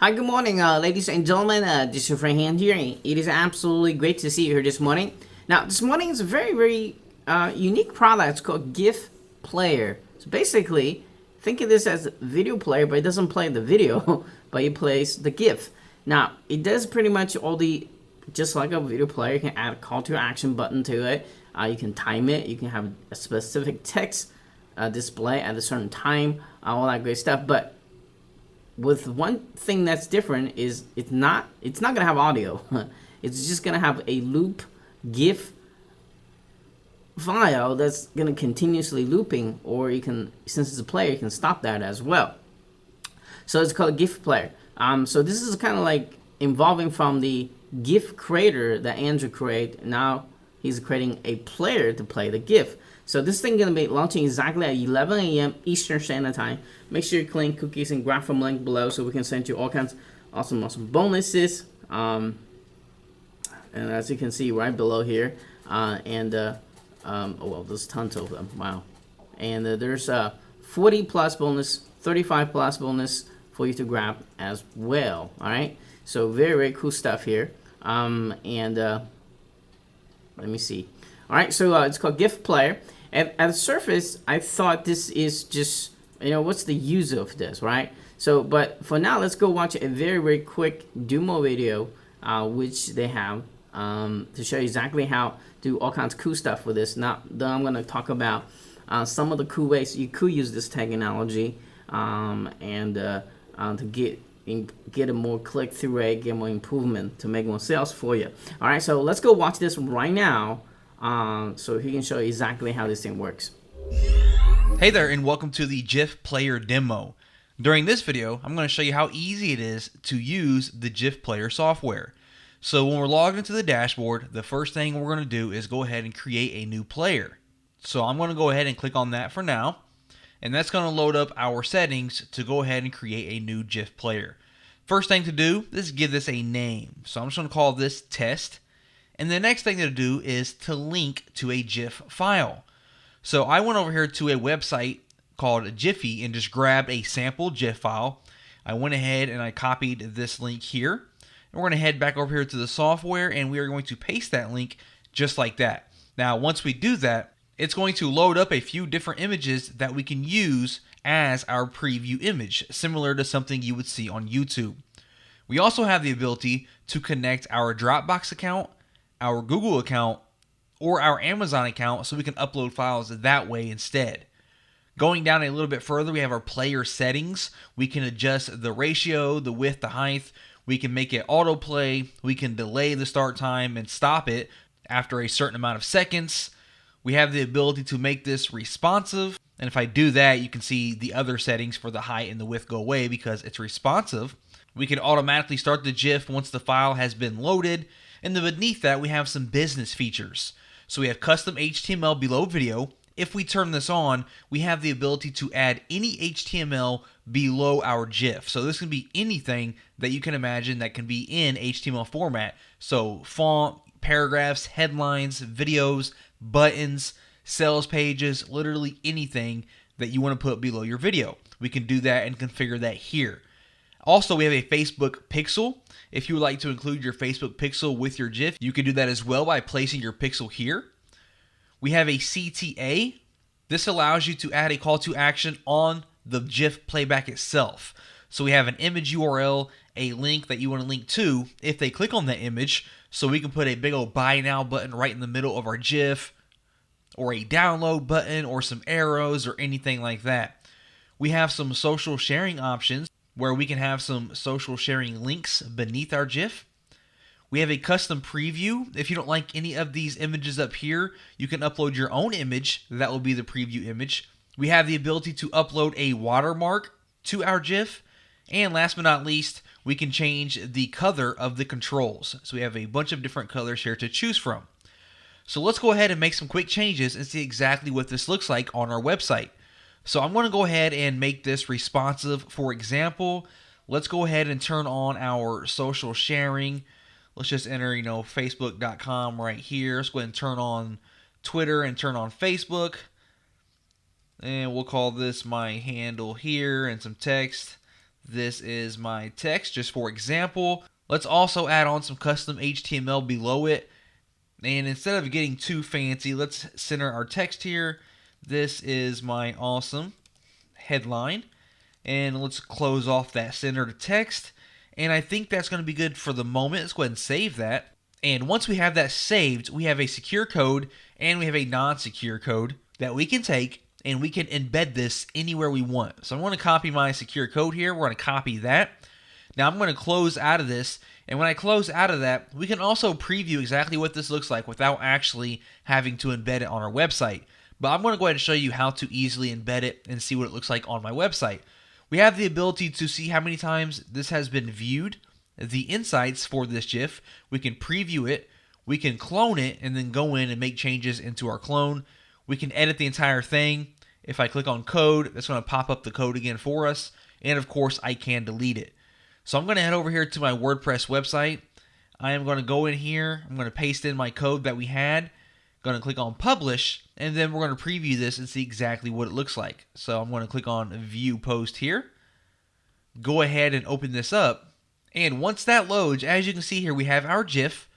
Hi, good morning, ladies and gentlemen. This is your friend Han here. It is absolutely great to see you here this morning. Now, this morning is a very unique product. It's called GIPHplayer. So basically, think of this as a video player, but it doesn't play the video, but it plays the GIF. Now, it does pretty much all the, just like a video player. You can add a call to action button to it. You can time it. You can have a specific text display at a certain time, all that great stuff. But with one thing that's different is it's not gonna have audio. It's just gonna have a loop GIF file that's gonna continuously looping, or you can, since it's a player, you can stop that as well. So it's called GIPHplayer. So this is kind of like evolving from the GIF creator that Andrew created. Now he's creating a player to play the GIF. So this thing is going to be launching exactly at 11 a.m. Eastern Standard Time. Make sure you click cookies and grab from link below so we can send you all kinds of awesome bonuses. And as you can see right below here, oh well, there's tons of them. Wow. And there's 40 plus bonus, 35 plus bonus for you to grab as well. All right. So very cool stuff here. Let me see. All right, so it's called GIPHplayer. At the surface, I thought this is just, what's the use of this, right? So, but for now, let's go watch a very quick demo video, which they have to show you exactly how to do all kinds of cool stuff with this. Now, then I'm going to talk about some of the cool ways you could use this technology to get a more click-through rate, get more improvement to make more sales for you. All right, so let's go watch this right now. So he can show you exactly how this thing works. Hey there, and welcome to the GIPHplayer demo. During this video, I'm going to show you how easy it is to use the GIPHplayer software. So when we're logged into the dashboard, the first thing we're going to do is go ahead and create a new player. So I'm going to go ahead and click on that for now, and that's going to load up our settings to go ahead and create a new GIPHplayer. First thing to do is give this a name. So I'm just going to call this test. And the next thing to do is to link to a GIF file. So I went over here to a website called Giphy and just grabbed a sample GIF file. I went ahead and I copied this link here. And we're going to head back over here to the software, and we are going to paste that link just like that. Now, once we do that, it's going to load up a few different images that we can use as our preview image, similar to something you would see on YouTube. We also have the ability to connect our Dropbox account, our Google account, or our Amazon account, so we can upload files that way instead. Going down a little bit further, we have our player settings. We can adjust the ratio, the width, the height. We can make it autoplay. We can delay the start time and stop it after a certain amount of seconds. We have the ability to make this responsive. And if I do that, you can see the other settings for the height and the width go away because it's responsive. We can automatically start the GIF once the file has been loaded. And then beneath that, we have some business features. So we have custom HTML below video. If we turn this on, we have the ability to add any HTML below our GIF. So this can be anything that you can imagine that can be in HTML format. So font, paragraphs, headlines, videos, buttons, sales pages, literally anything that you want to put below your video. We can do that and configure that here. Also, we have a Facebook pixel. If you would like to include your Facebook pixel with your GIF, you can do that as well by placing your pixel here. We have a CTA. This allows you to add a call to action on the GIF playback itself. So we have an image URL, a link that you want to link to if they click on that image. So we can put a big old buy now button right in the middle of our GIF, or a download button, or some arrows, or anything like that. We have some social sharing options, where we can have some social sharing links beneath our GIF. We have a custom preview. If you don't like any of these images up here, you can upload your own image. That will be the preview image. We have the ability to upload a watermark to our GIF. And last but not least, we can change the color of the controls. So we have a bunch of different colors here to choose from. So let's go ahead and make some quick changes and see exactly what this looks like on our website. So I'm going to go ahead and make this responsive. For example, let's go ahead and turn on our social sharing. Let's just enter, Facebook.com right here. Let's go ahead and turn on Twitter and turn on Facebook. And we'll call this my handle here and some text. This is my text just for example. Let's also add on some custom HTML below it. And instead of getting too fancy, let's center our text here. This is my awesome headline. And let's close off that centered text. And I think that's going to be good for the moment. Let's go ahead and save that. And once we have that saved, we have a secure code and we have a non-secure code that we can take and we can embed this anywhere we want. So I'm going to copy my secure code here. We're going to copy that. Now I'm going to close out of this. And when I close out of that, we can also preview exactly what this looks like without actually having to embed it on our website. But I'm going to go ahead and show you how to easily embed it and see what it looks like on my website. We have the ability to see how many times this has been viewed, the insights for this GIF. We can preview it, we can clone it, and then go in and make changes into our clone. We can edit the entire thing. If I click on code, that's going to pop up the code again for us. And of course, I can delete it. So I'm going to head over here to my WordPress website. I am going to go in here. I'm going to paste in my code that we had. Going to click on publish, and then we're going to preview this and see exactly what it looks like. So I'm going to click on view post here. Go ahead and open this up. And once that loads, as you can see here, we have our GIF.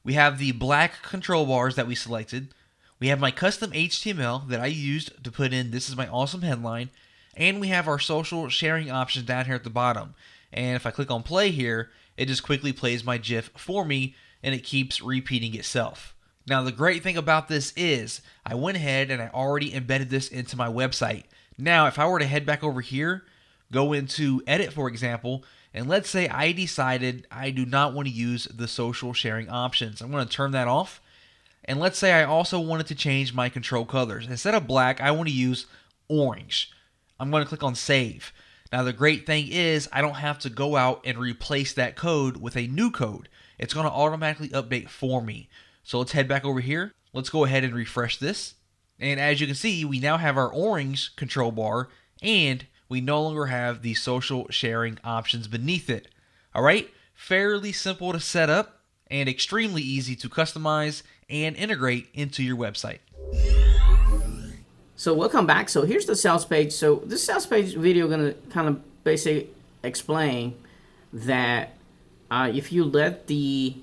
We have the black control bars that we selected. We have my custom HTML that I used to put in, this is my awesome headline. And we have our social sharing options down here at the bottom. And if I click on play here, it just quickly plays my GIF for me, and it keeps repeating itself. Now the great thing about this is I went ahead and I already embedded this into my website. Now if I were to head back over here, go into edit for example, and let's say I decided I do not want to use the social sharing options. I'm going to turn that off. And let's say I also wanted to change my control colors. Instead of black, I want to use orange. I'm going to click on save. Now the great thing is I don't have to go out and replace that code with a new code. It's going to automatically update for me. So let's head back over here. Let's go ahead and refresh this. And as you can see, we now have our orange control bar and we no longer have the social sharing options beneath it. All right, fairly simple to set up and extremely easy to customize and integrate into your website. So welcome back. So here's the sales page. So this sales page video gonna kind of basically explain that if you let the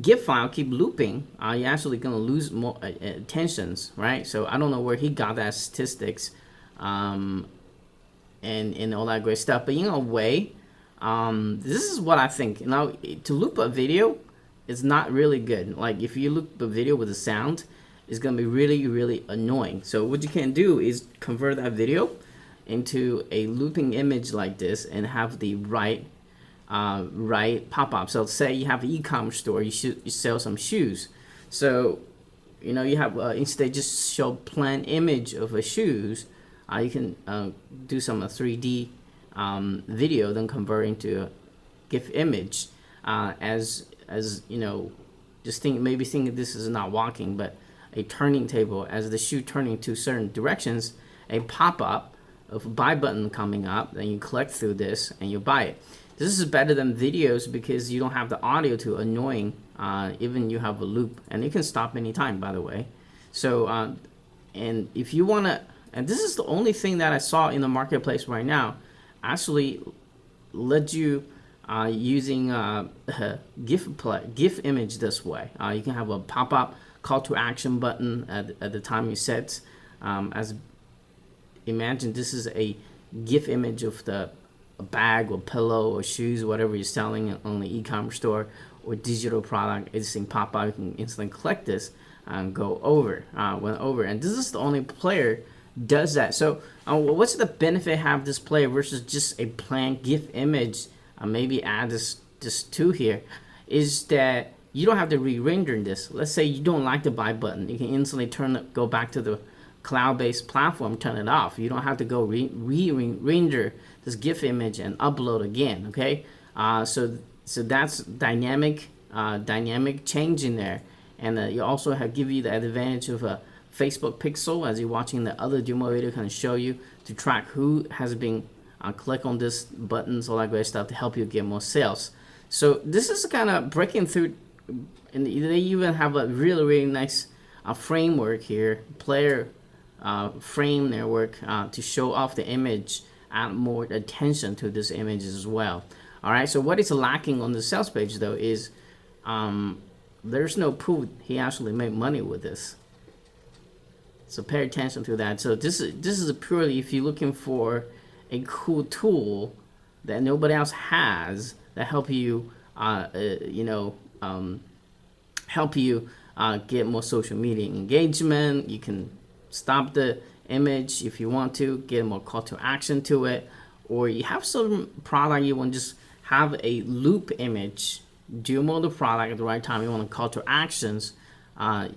GIF file keep looping, you're actually gonna lose more attentions, right? So I don't know where he got that statistics, and all that great stuff. But in a way, this is what I think. Now to loop a video is not really good. Like if you loop a video with a sound, it's gonna be really, really annoying. So what you can do is convert that video into a looping image like this and have the right pop-up. So say you have an e-commerce store, you sell some shoes. So you have instead just show plain image of a shoes. You can do some 3D video, then convert into a GIF image. As just think this is not walking, but a turning table. As the shoe turning to certain directions, a pop-up of a buy button coming up, then you click through this and you buy it. This is better than videos because you don't have the audio too annoying. Even you have a loop, and you can stop anytime, by the way. So and if you want to, and this is the only thing that I saw in the marketplace right now, actually let you using GIF image this way. You can have a pop-up call to action button at the time you set. As imagine this is a GIF image of a bag or pillow or shoes, whatever you're selling on the e-commerce store or digital product. It's saying pop up. You can instantly click this and go over, went over. And this is the only player does that. So what's the benefit have this player versus just a plain GIF image? Maybe add this to here is that you don't have to re-render this. Let's say you don't like the buy button, you can instantly go back to the cloud-based platform, turn it off. You don't have to go re-render this GIF image and upload again. Okay, so that's dynamic change in there, and you also give you the advantage of a Facebook pixel as you're watching the other demo video, can show you to track who has been click on this buttons, all that great stuff to help you get more sales. So this is kind of breaking through, and they even have a really, really nice framework here, player frame network to show off the image add more attention to this image as well. All right, so what is lacking on the sales page though is there's no proof he actually made money with this. So pay attention to that. So this is purely if you're looking for a cool tool that nobody else has that help you, help you get more social media engagement. You can stop the image if you want to, get more call to action to it, or you have some product you want to just have a loop image, demo the product at the right time. You want to call to actions.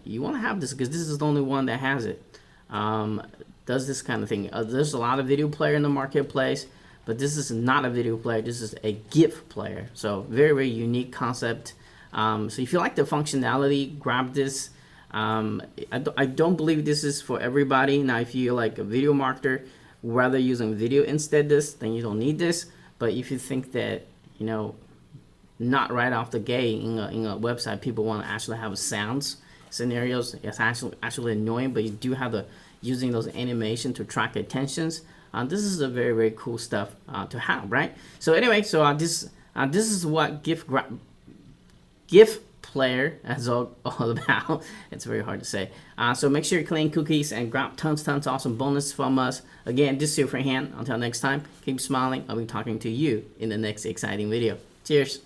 You want to have this because this is the only one that has it. Does this kind of thing. There's a lot of video player in the marketplace, but this is not a video player. This is a GIF player. So very, very unique concept. So if you like the functionality, grab this. I don't believe this is for everybody. Now, if you're like a video marketer, rather using video instead this, then you don't need this. But if you think that, not right off the gate in a website, people want to actually have sounds scenarios, it's actually annoying, but you do have the using those animation to track attentions. This is a very, very cool stuff to have, right? So anyway, so this is what GIPHplayer is all about. It's very hard to say. So make sure you clean cookies and grab tons awesome bonus from us. Again, this is your free hand. Until next time, keep smiling. I'll be talking to you in the next exciting video. Cheers.